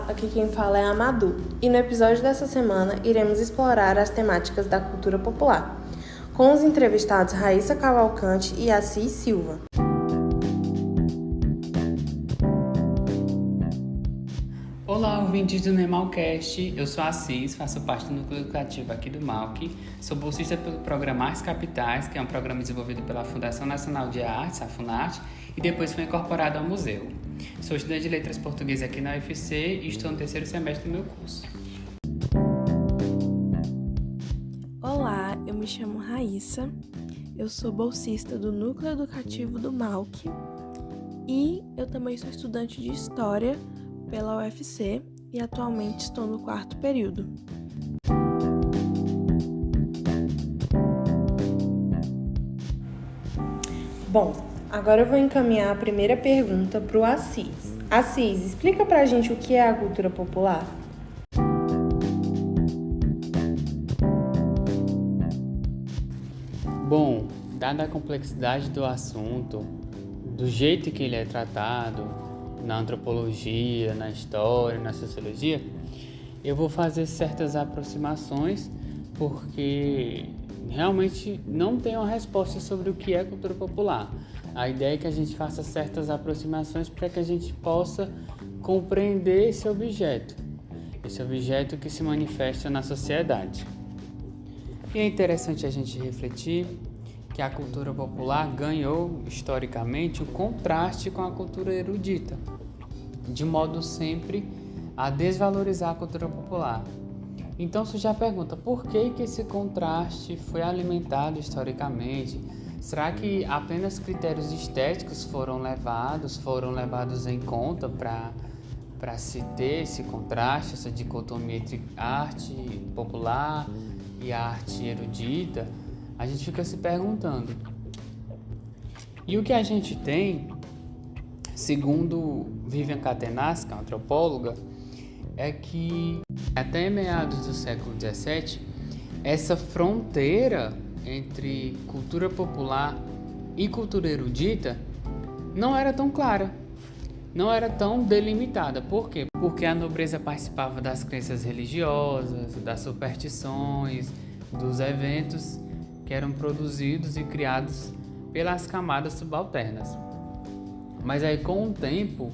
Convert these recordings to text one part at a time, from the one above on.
aqui quem fala é a Madu, e no episódio dessa semana iremos explorar as temáticas da cultura popular, com os entrevistados Raíssa Cavalcante e Assis Silva. Olá, ouvintes do Nemalcast, eu sou a Assis, faço parte do núcleo educativo aqui do MALC, sou bolsista pelo programa Artes Capitais, que é um programa desenvolvido pela Fundação Nacional de Artes, a FUNARTE, e depois foi incorporado ao museu. Sou estudante de Letras Portuguesas aqui na UFC e estou no terceiro semestre do meu curso. Olá, eu me chamo Raíssa, eu sou bolsista do núcleo educativo do MALC e eu também sou estudante de História pela UFC e atualmente estou no 4º período. Bom, agora eu vou encaminhar a primeira pergunta para o Assis. Assis, explica pra gente o que é a cultura popular. Bom, dada a complexidade do assunto, do jeito que ele é tratado, na antropologia, na história, na sociologia, eu vou fazer certas aproximações porque realmente não tenho uma resposta sobre o que é cultura popular. A ideia é que a gente faça certas aproximações para que a gente possa compreender esse objeto que se manifesta na sociedade. E é interessante a gente refletir que a cultura popular ganhou, historicamente, um contraste com a cultura erudita, de modo sempre a desvalorizar a cultura popular. Então surge a pergunta, por que esse contraste foi alimentado historicamente? Será que apenas critérios estéticos foram levados em conta para se ter esse contraste, essa dicotomia entre arte popular e arte erudita? A gente fica se perguntando. E o que a gente tem, segundo Vivian Catenacci, que é uma antropóloga, é que até meados do século XVII, essa fronteira entre cultura popular e cultura erudita não era tão clara, não era tão delimitada. Por quê? Porque a nobreza participava das crenças religiosas, das superstições, dos eventos que eram produzidos e criados pelas camadas subalternas. Mas aí, com o tempo,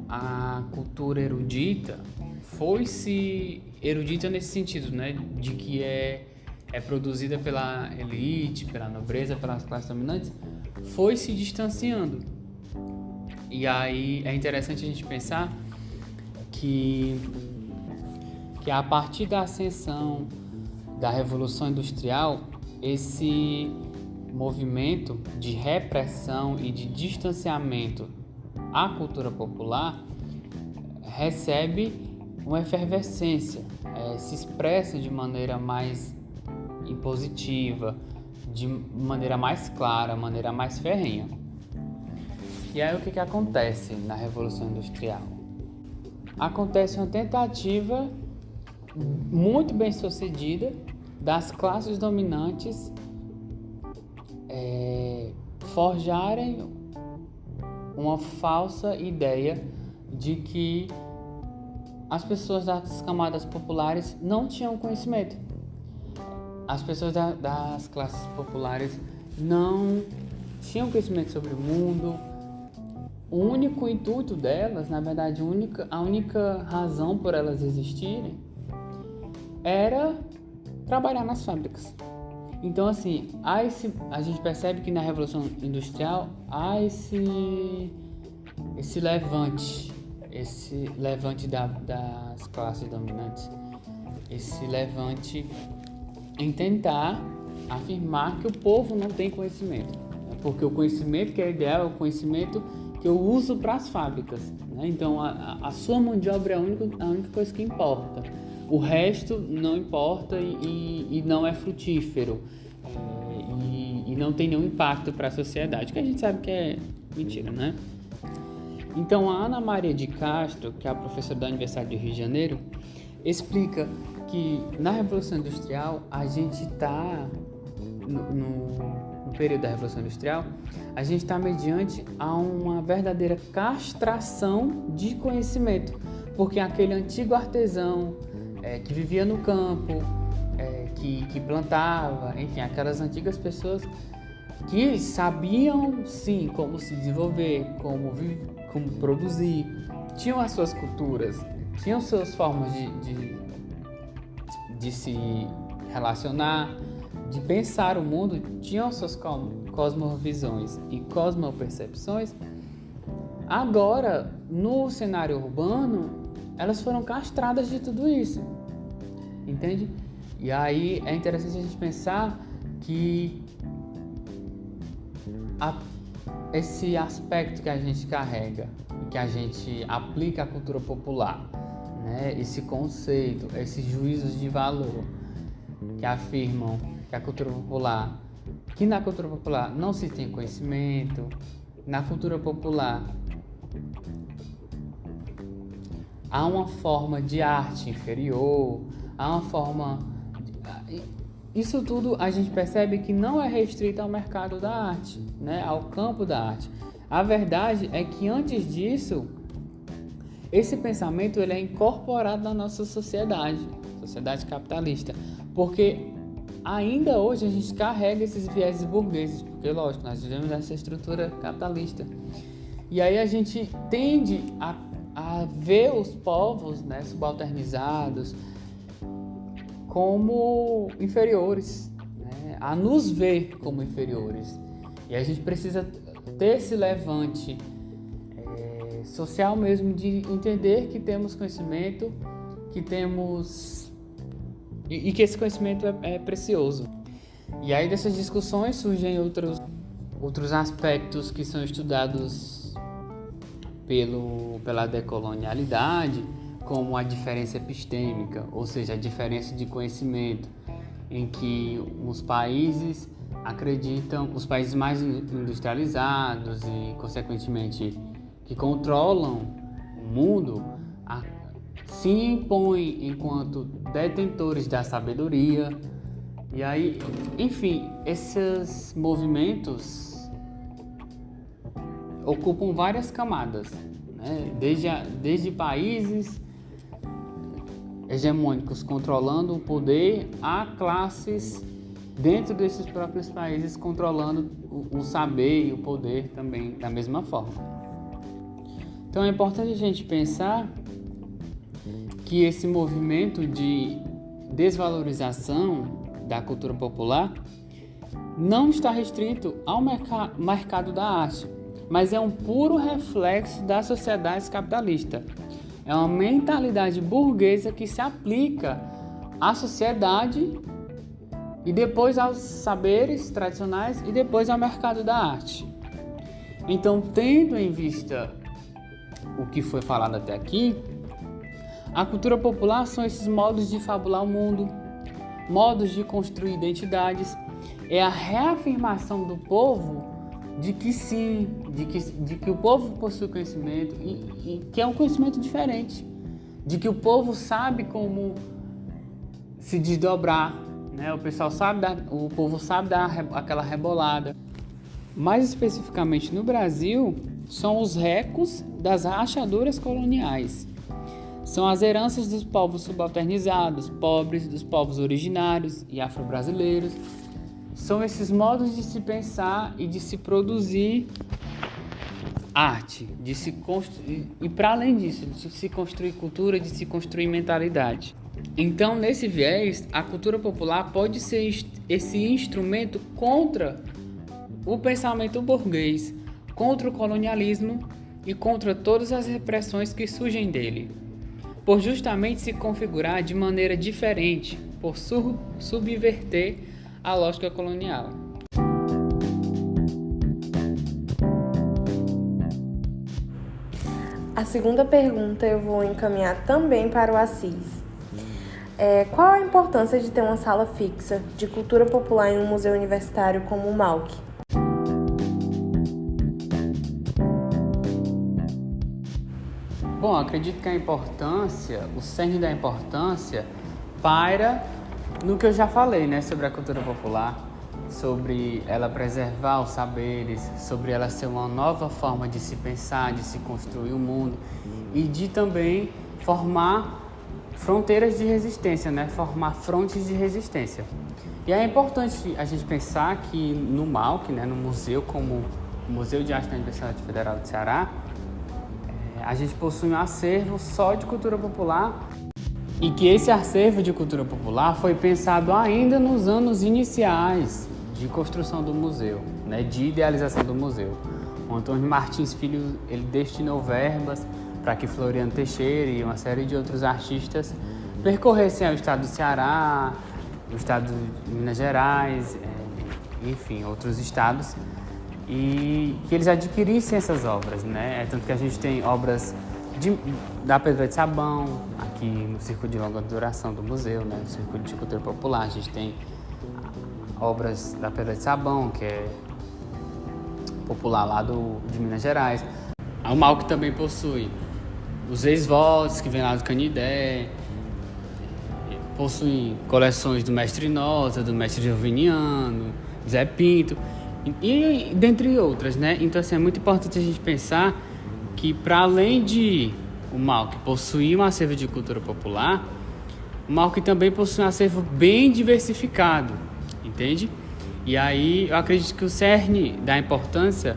a cultura erudita foi-se erudita nesse sentido, né? De que é produzida pela elite, pela nobreza, pelas classes dominantes, foi se distanciando. E aí é interessante a gente pensar que a partir da ascensão da Revolução Industrial, esse movimento de repressão e de distanciamento à cultura popular recebe uma efervescência, se expressa de maneira mais impositiva, de maneira mais clara, maneira mais ferrenha. E aí o que acontece na Revolução Industrial? Acontece uma tentativa muito bem sucedida das classes dominantes forjarem uma falsa ideia de que as pessoas das camadas populares não tinham conhecimento. As pessoas das classes populares não tinham conhecimento sobre o mundo. O único intuito delas, na verdade, a única razão por elas existirem era trabalhar nas fábricas. Então, assim, a gente percebe que na Revolução Industrial há esse levante das classes dominantes, esse levante em tentar afirmar que o povo não tem conhecimento, porque o conhecimento que é ideal é o conhecimento que eu uso para as fábricas, né? Então a sua mão de obra é a única coisa que importa. O resto não importa e não é frutífero e não tem nenhum impacto para a sociedade, que a gente sabe que é mentira, né? Então a Ana Maria de Castro, que é a professora da Universidade do Rio de Janeiro, explica que na Revolução Industrial a gente está no período da Revolução Industrial, a gente está mediante a uma verdadeira castração de conhecimento, porque aquele antigo artesão que vivia no campo, que plantava, enfim, aquelas antigas pessoas que sabiam, sim, como se desenvolver, como produzir, tinham as suas culturas, tinham suas formas de se relacionar, de pensar o mundo, tinham suas cosmovisões e cosmopercepções. Agora, no cenário urbano, elas foram castradas de tudo isso, entende? E aí é interessante a gente pensar que esse aspecto que a gente carrega, que a gente aplica à cultura popular, né? Esse conceito, esses juízos de valor que afirmam que na cultura popular não se tem conhecimento, na cultura popular há uma forma de arte inferior, há uma forma... Isso tudo a gente percebe que não é restrito ao mercado da arte, né? Ao campo da arte. A verdade é que antes disso, esse pensamento ele é incorporado na nossa sociedade capitalista, porque ainda hoje a gente carrega esses vieses burgueses, porque lógico, nós vivemos nessa estrutura capitalista. E aí a gente tende a ver os povos, né, subalternizados como inferiores, né, a nos ver como inferiores. E a gente precisa ter esse levante social mesmo, de entender que temos conhecimento, que temos... E que esse conhecimento é precioso. E aí dessas discussões surgem outros aspectos que são estudados pela decolonialidade, como a diferença epistêmica, ou seja, a diferença de conhecimento, em que os países acreditam, os países mais industrializados e, consequentemente, que controlam o mundo, se impõem enquanto detentores da sabedoria. E aí, enfim, esses movimentos ocupam várias camadas, né? Desde países hegemônicos controlando o poder, a classes dentro desses próprios países controlando o saber e o poder também da mesma forma. Então é importante a gente pensar que esse movimento de desvalorização da cultura popular não está restrito ao mercado da arte, mas é um puro reflexo da sociedade capitalista. É uma mentalidade burguesa que se aplica à sociedade e depois aos saberes tradicionais e depois ao mercado da arte. Então, tendo em vista o que foi falado até aqui, a cultura popular são esses modos de fabular o mundo, modos de construir identidades, é a reafirmação do povo de que sim, de que o povo possui conhecimento e que é um conhecimento diferente, de que o povo sabe como se desdobrar, né? O povo sabe dar aquela rebolada. Mais especificamente no Brasil, são os recos das rachaduras coloniais. São as heranças dos povos subalternizados, pobres, dos povos originários e afro-brasileiros. São esses modos de se pensar e de se produzir arte, de se construir, e para além disso, de se construir cultura, de se construir mentalidade. Então, nesse viés, a cultura popular pode ser esse instrumento contra o pensamento burguês, contra o colonialismo e contra todas as repressões que surgem dele, por justamente se configurar de maneira diferente, por subverter a lógica colonial. A segunda pergunta eu vou encaminhar também para o Assis. Qual a importância de ter uma sala fixa de cultura popular em um museu universitário como o MAUC? Bom, acredito que o cerne da importância paira no que eu já falei, né, sobre a cultura popular, sobre ela preservar os saberes, sobre ela ser uma nova forma de se pensar, de se construir o mundo e de também formar fronteiras de resistência, né? Formar frontes de resistência. E é importante a gente pensar que no MAUC, né, no museu, como o Museu de Arte da Universidade Federal do Ceará, a gente possui um acervo só de cultura popular e que esse acervo de cultura popular foi pensado ainda nos anos iniciais de construção do museu, né, de idealização do museu. O Antônio Martins Filho, ele destinou verbas para que Floriano Teixeira e uma série de outros artistas percorressem o estado do Ceará, o estado de Minas Gerais, enfim, outros estados, e que eles adquirissem essas obras, né? Tanto que a gente tem obras da Pedra de Sabão, aqui no Círculo de Longa Duração do museu, né? No Círculo de Cultura Popular, a gente tem obras da Pedra de Sabão, que é popular lá de Minas Gerais. O MAUC também possui os ex-votos, que vem lá do Canidé, possui coleções do Mestre Nossa, do Mestre Joviniano, Zé Pinto, e dentre outras, né? Então, assim, é muito importante a gente pensar que, para além de o MAUC possuir um acervo de cultura popular, o MAUC também possui um acervo bem diversificado, entende? E aí, eu acredito que o cerne da importância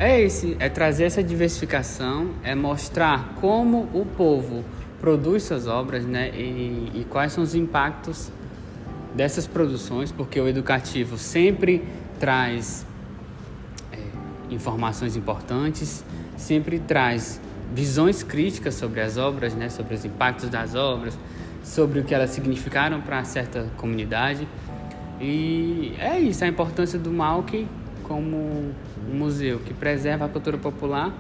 é trazer essa diversificação, é mostrar como o povo produz suas obras, né, e quais são os impactos dessas produções, porque o educativo sempre traz informações importantes, sempre traz visões críticas sobre as obras, né, sobre os impactos das obras, sobre o que elas significaram para certa comunidade. E é isso, a importância do MAUC como um museu que preserva a cultura popular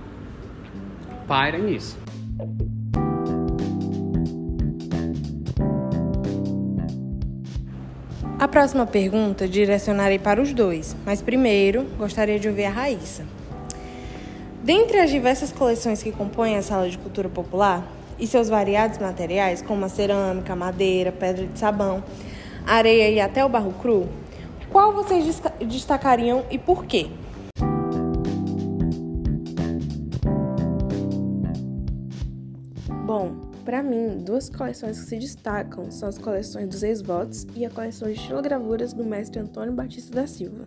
paira nisso. A próxima pergunta direcionarei para os dois, mas primeiro gostaria de ouvir a Raíssa. Dentre as diversas coleções que compõem a Sala de Cultura Popular e seus variados materiais, como a cerâmica, a madeira, pedra de sabão, areia e até o barro cru, qual vocês destacariam e por quê? Bom, para mim, duas coleções que se destacam são as coleções dos ex-votos e a coleção de estilogravuras do mestre Antônio Batista da Silva.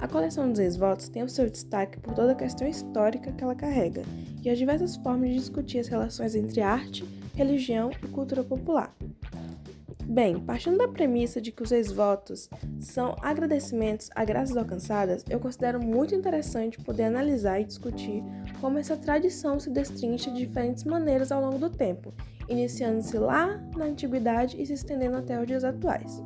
A coleção dos ex-votos tem o seu destaque por toda a questão histórica que ela carrega e as diversas formas de discutir as relações entre arte, religião e cultura popular. Bem, partindo da premissa de que os ex-votos são agradecimentos a graças alcançadas, eu considero muito interessante poder analisar e discutir como essa tradição se destrincha de diferentes maneiras ao longo do tempo, iniciando-se lá na antiguidade e se estendendo até os dias atuais.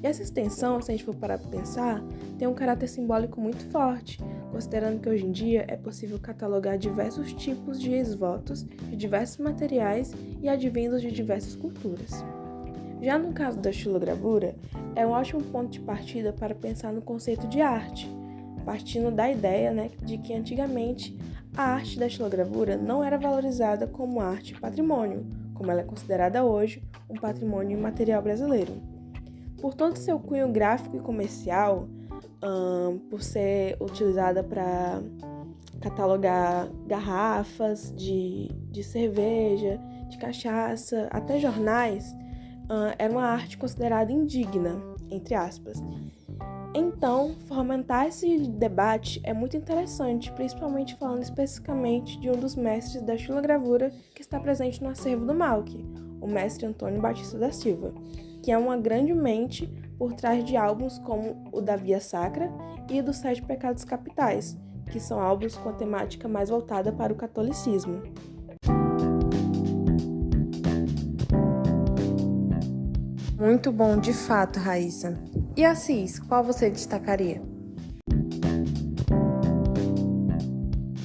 E essa extensão, se a gente for parar para pensar, tem um caráter simbólico muito forte, considerando que hoje em dia é possível catalogar diversos tipos de ex-votos de diversos materiais e advindos de diversas culturas. Já no caso da estilogravura, é um ótimo ponto de partida para pensar no conceito de arte, partindo da ideia, de que antigamente a arte da estilogravura não era valorizada como arte patrimônio, como ela é considerada hoje um patrimônio imaterial brasileiro. Por todo seu cunho gráfico e comercial, por ser utilizada para catalogar garrafas de cerveja, de cachaça, até jornais, era uma arte considerada indigna, entre aspas. Então, fomentar esse debate é muito interessante, principalmente falando especificamente de um dos mestres da estilogravura que está presente no acervo do MAUC, o mestre Antônio Batista da Silva, que é uma grande mente por trás de álbuns como o da Via Sacra e dos 7 Pecados Capitais, que são álbuns com a temática mais voltada para o catolicismo. Muito bom, de fato, Raíssa. E Assis, qual você destacaria?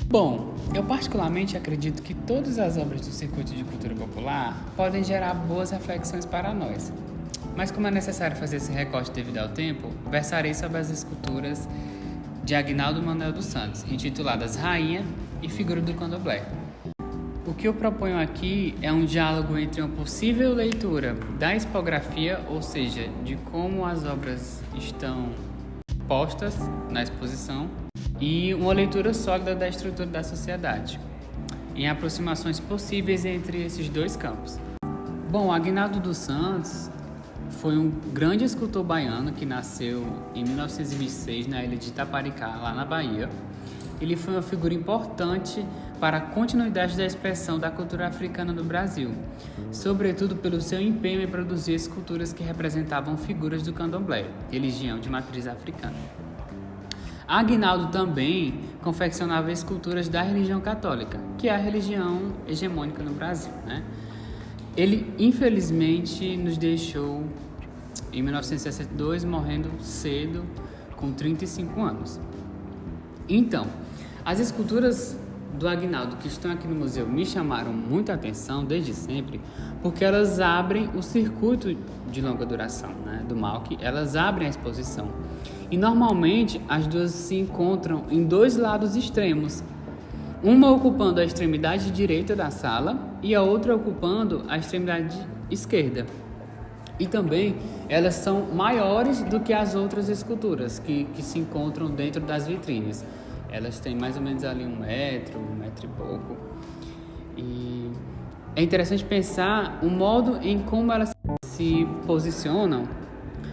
Bom, eu particularmente acredito que todas as obras do Circuito de Cultura Popular podem gerar boas reflexões para nós. Mas como é necessário fazer esse recorte devido ao tempo, versarei sobre as esculturas de Aguinaldo Manuel dos Santos, intituladas Rainha e Figura do Candomblé. O que eu proponho aqui é um diálogo entre uma possível leitura da expografia, ou seja, de como as obras estão postas na exposição, e uma leitura sólida da estrutura da sociedade. em aproximações possíveis entre esses dois campos. Bom, Aguinaldo dos Santos foi um grande escultor baiano que nasceu em 1926 na ilha de Itaparicá, lá na Bahia. Ele foi uma figura importante para a continuidade da expressão da cultura africana no Brasil, sobretudo pelo seu empenho em produzir esculturas que representavam figuras do candomblé, religião de matriz africana. Aguinaldo também confeccionava esculturas da religião católica, que é a religião hegemônica no Brasil, né? Ele, infelizmente, nos deixou em 1962, morrendo cedo, com 35 anos. Então, as esculturas do Aguinaldo que estão aqui no museu me chamaram muita atenção desde sempre, porque elas abrem o circuito de longa duração, né, do Malk, elas abrem a exposição. E normalmente as duas se encontram em dois lados extremos, uma ocupando a extremidade direita da sala e a outra ocupando a extremidade esquerda. E também elas são maiores do que as outras esculturas que se encontram dentro das vitrines. Elas têm mais ou menos ali 1 metro e pouco. E é interessante pensar o modo em como elas se posicionam,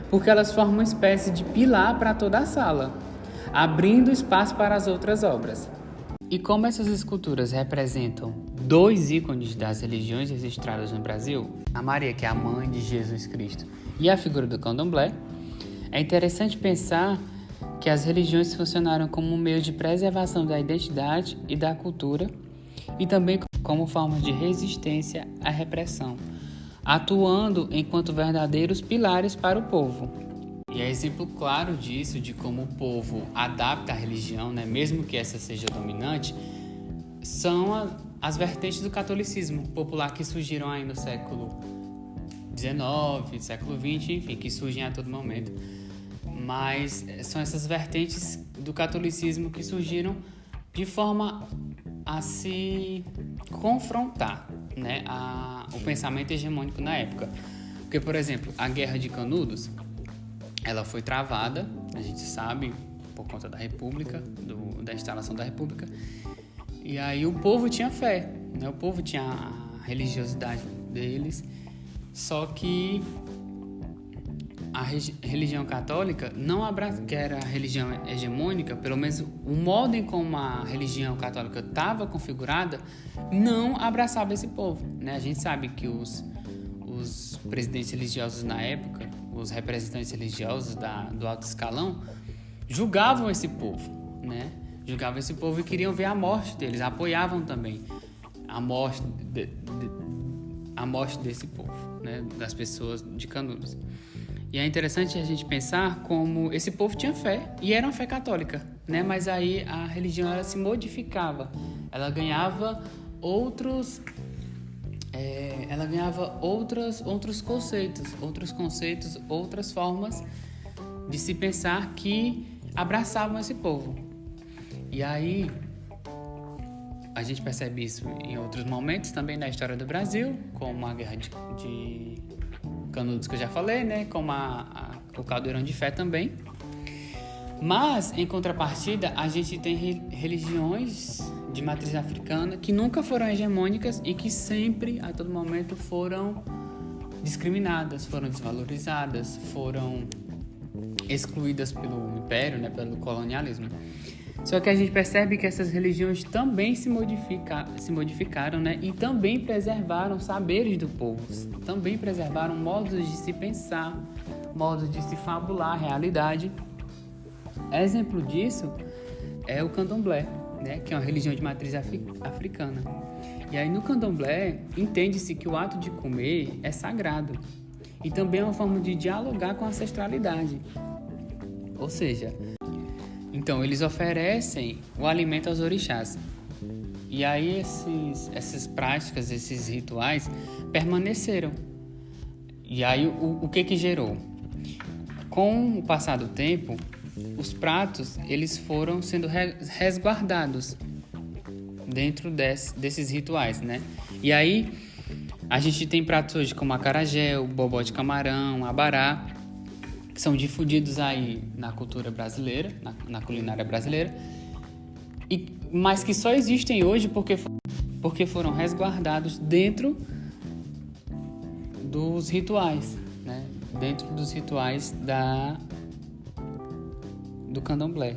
porque elas formam uma espécie de pilar para toda a sala, abrindo espaço para as outras obras. E como essas esculturas representam dois ícones das religiões registradas no Brasil, a Maria, que é a mãe de Jesus Cristo, e a figura do candomblé, é interessante pensar que as religiões funcionaram como um meio de preservação da identidade e da cultura e também como forma de resistência à repressão, atuando enquanto verdadeiros pilares para o povo. E é exemplo claro disso, de como o povo adapta a religião, né, mesmo que essa seja dominante, são as vertentes do catolicismo popular que surgiram aí no século XIX, século XX, enfim, que surgem a todo momento. Mas são essas vertentes do catolicismo que surgiram de forma a se confrontar, né, o pensamento hegemônico na época. Porque, por exemplo, a Guerra de Canudos, ela foi travada, a gente sabe, por conta da República, da instalação da República. E aí o povo tinha fé, né? O povo tinha a religiosidade deles, só que a religião católica não abraça, que era a religião hegemônica, pelo menos o modo em como a religião católica estava configurada, não abraçava esse povo, né? A gente sabe que os presidentes religiosos na época, os representantes religiosos do alto escalão, julgavam esse povo, né? Julgavam esse povo e queriam ver a morte deles, apoiavam também a morte desse povo, né? Das pessoas de Canudos. E é interessante a gente pensar como esse povo tinha fé, e era uma fé católica, né? Mas aí a religião ela se modificava, ela ganhava outros conceitos, outras formas de se pensar que abraçavam esse povo. E aí a gente percebe isso em outros momentos também da história do Brasil, como a Guerra de Canudos que eu já falei, né? Como o Caldeirão de Fé também. Mas, em contrapartida, a gente tem religiões de matriz africana que nunca foram hegemônicas e que sempre, a todo momento, foram discriminadas, foram desvalorizadas, foram excluídas pelo império, né, pelo colonialismo. Só que a gente percebe que essas religiões também se modificaram, né, e também preservaram saberes do povo, também preservaram modos de se pensar, modos de se fabular a realidade. Exemplo disso é o candomblé, né, que é uma religião de matriz africana. E aí no candomblé entende-se que o ato de comer é sagrado e também é uma forma de dialogar com a ancestralidade. Ou seja, então eles oferecem o alimento aos orixás. E aí essas práticas, esses rituais permaneceram. E aí o que gerou? Com o passar do tempo, os pratos eles foram sendo resguardados dentro desses rituais, né? E aí a gente tem pratos hoje como acarajé, o bobó de camarão, abará, que são difundidos aí na cultura brasileira, na culinária brasileira, mas que só existem hoje porque porque foram resguardados dentro dos rituais, né? Dentro dos rituais do candomblé.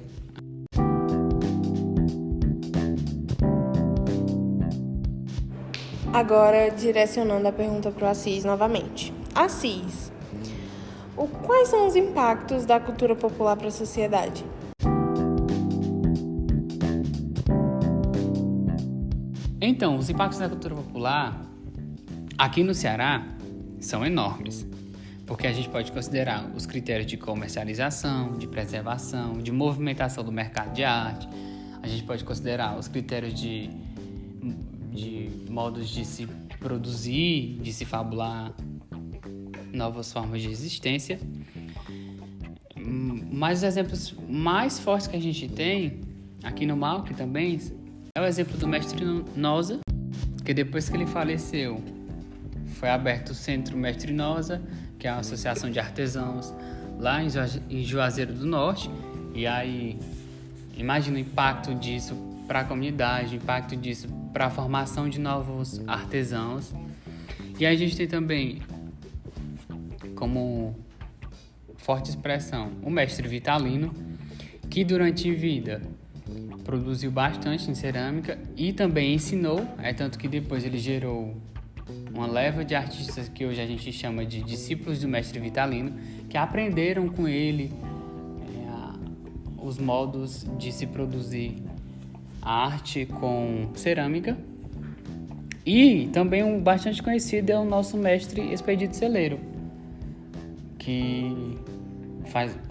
Agora, direcionando a pergunta para o Assis novamente. Assis, quais são os impactos da cultura popular para a sociedade? Então, os impactos da cultura popular aqui no Ceará são enormes, porque a gente pode considerar os critérios de comercialização, de preservação, de movimentação do mercado de arte. A gente pode considerar os critérios de modos de se produzir, de se fabular novas formas de existência. Mas os exemplos mais fortes que a gente tem aqui no Malc também é o exemplo do mestre Nosa, que depois que ele faleceu, foi aberto o Centro Mestre Nosa, que é uma associação de artesãos lá em Juazeiro do Norte. E aí, imagina o impacto disso para a comunidade, o impacto disso para a formação de novos artesãos. E aí a gente tem também, como forte expressão, o mestre Vitalino, que durante a vida produziu bastante em cerâmica e também ensinou, tanto que depois ele gerou uma leva de artistas que hoje a gente chama de discípulos do mestre Vitalino, que aprenderam com ele os modos de se produzir a arte com cerâmica. E também um bastante conhecido é o nosso mestre Expedito Celeiro, que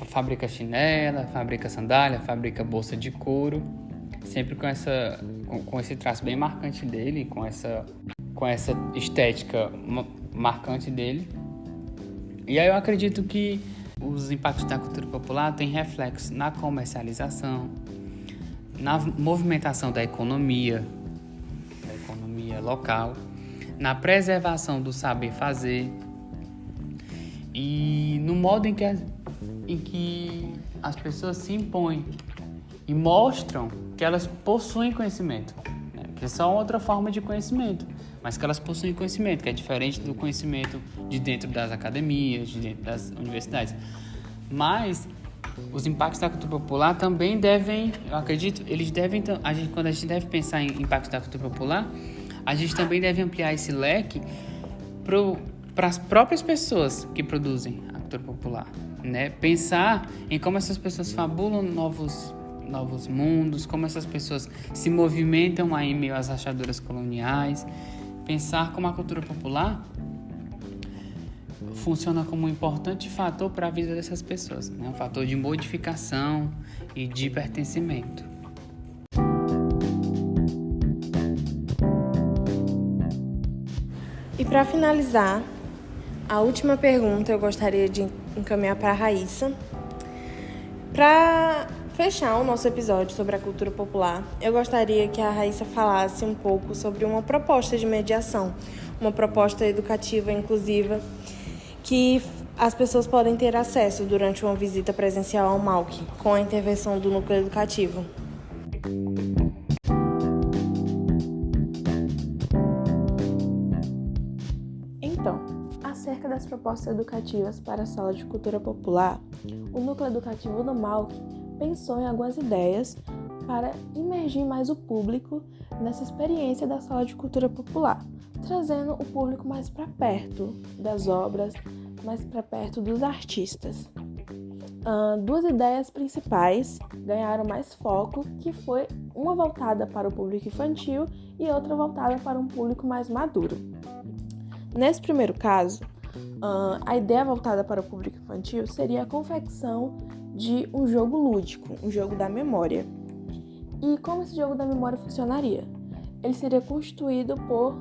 fabrica chinela, fabrica sandália, fabrica bolsa de couro, sempre com esse traço bem marcante dele, com essa estética marcante dele. E aí eu acredito que os impactos da cultura popular têm reflexo na comercialização, na movimentação da economia local, na preservação do saber fazer e no modo em que as pessoas se impõem e mostram que elas possuem conhecimento, né? Que é só outra forma de conhecimento, mas que elas possuem conhecimento, que é diferente do conhecimento de dentro das academias, de dentro das universidades. Mas os impactos da cultura popular também devem, eu acredito, quando a gente deve pensar em impactos da cultura popular, a gente também deve ampliar esse leque para as próprias pessoas que produzem a cultura popular, né? Pensar em como essas pessoas fabulam novos mundos, como essas pessoas se movimentam aí em meio às rachaduras coloniais. Pensar como a cultura popular funciona como um importante fator para a vida dessas pessoas, né? Um fator de modificação e de pertencimento. E para finalizar, a última pergunta eu gostaria de encaminhar para a Raíssa. Para fechar o nosso episódio sobre a cultura popular, eu gostaria que a Raíssa falasse um pouco sobre uma proposta de mediação, uma proposta educativa inclusiva que as pessoas podem ter acesso durante uma visita presencial ao Malc, com a intervenção do núcleo educativo. Então, acerca das propostas educativas para a sala de cultura popular, o núcleo educativo do Malc pensou em algumas ideias para imergir mais o público nessa experiência da sala de cultura popular, trazendo o público mais para perto das obras, mais para perto dos artistas. Duas ideias principais ganharam mais foco, que foi uma voltada para o público infantil e outra voltada para um público mais maduro. Nesse primeiro caso, a ideia voltada para o público infantil seria a confecção de um jogo lúdico, um jogo da memória. E como esse jogo da memória funcionaria? Ele seria constituído por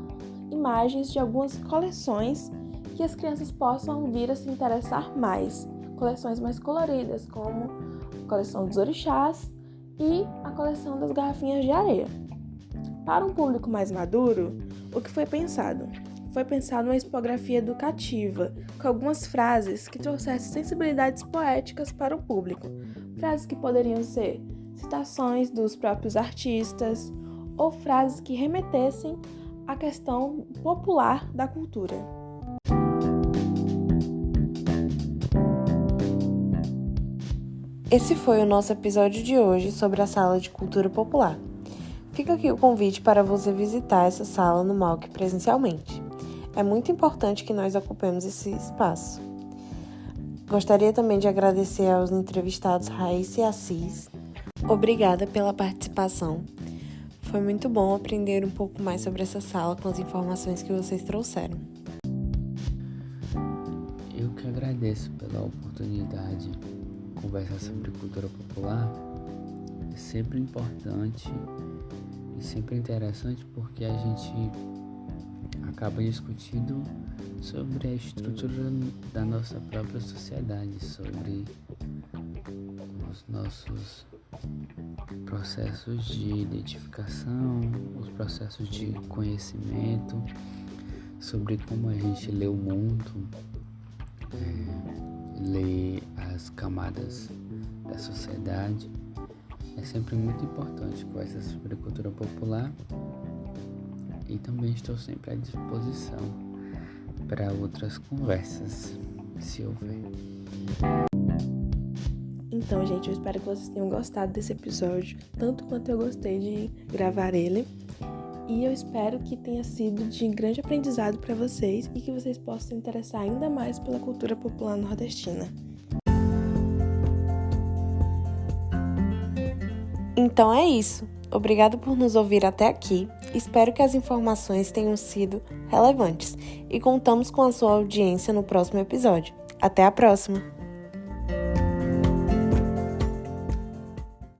imagens de algumas coleções que as crianças possam vir a se interessar mais. Coleções mais coloridas, como a coleção dos orixás e a coleção das garrafinhas de areia. Para um público mais maduro, o que foi pensado? Foi pensado uma expografia educativa, com algumas frases que trouxessem sensibilidades poéticas para o público. Frases que poderiam ser citações dos próprios artistas ou frases que remetessem à questão popular da cultura. Esse foi o nosso episódio de hoje sobre a Sala de Cultura Popular. Fica aqui o convite para você visitar essa sala no MAUC presencialmente. É muito importante que nós ocupemos esse espaço. Gostaria também de agradecer aos entrevistados Raíssa e Assis. Obrigada pela participação. Foi muito bom aprender um pouco mais sobre essa sala com as informações que vocês trouxeram. Eu que agradeço pela oportunidade. Conversar sobre cultura popular é sempre importante e sempre interessante porque a gente acaba discutindo sobre a estrutura da nossa própria sociedade, sobre os nossos processos de identificação, os processos de conhecimento, sobre como a gente lê o mundo, lê as camadas da sociedade. É sempre muito importante conversar sobre cultura popular e também estou sempre à disposição para outras conversas, se houver. Então, gente, eu espero que vocês tenham gostado desse episódio, tanto quanto eu gostei de gravar ele. E eu espero que tenha sido de grande aprendizado para vocês e que vocês possam se interessar ainda mais pela cultura popular nordestina. Então é isso. Obrigado por nos ouvir até aqui. Espero que as informações tenham sido relevantes e contamos com a sua audiência no próximo episódio. Até a próxima!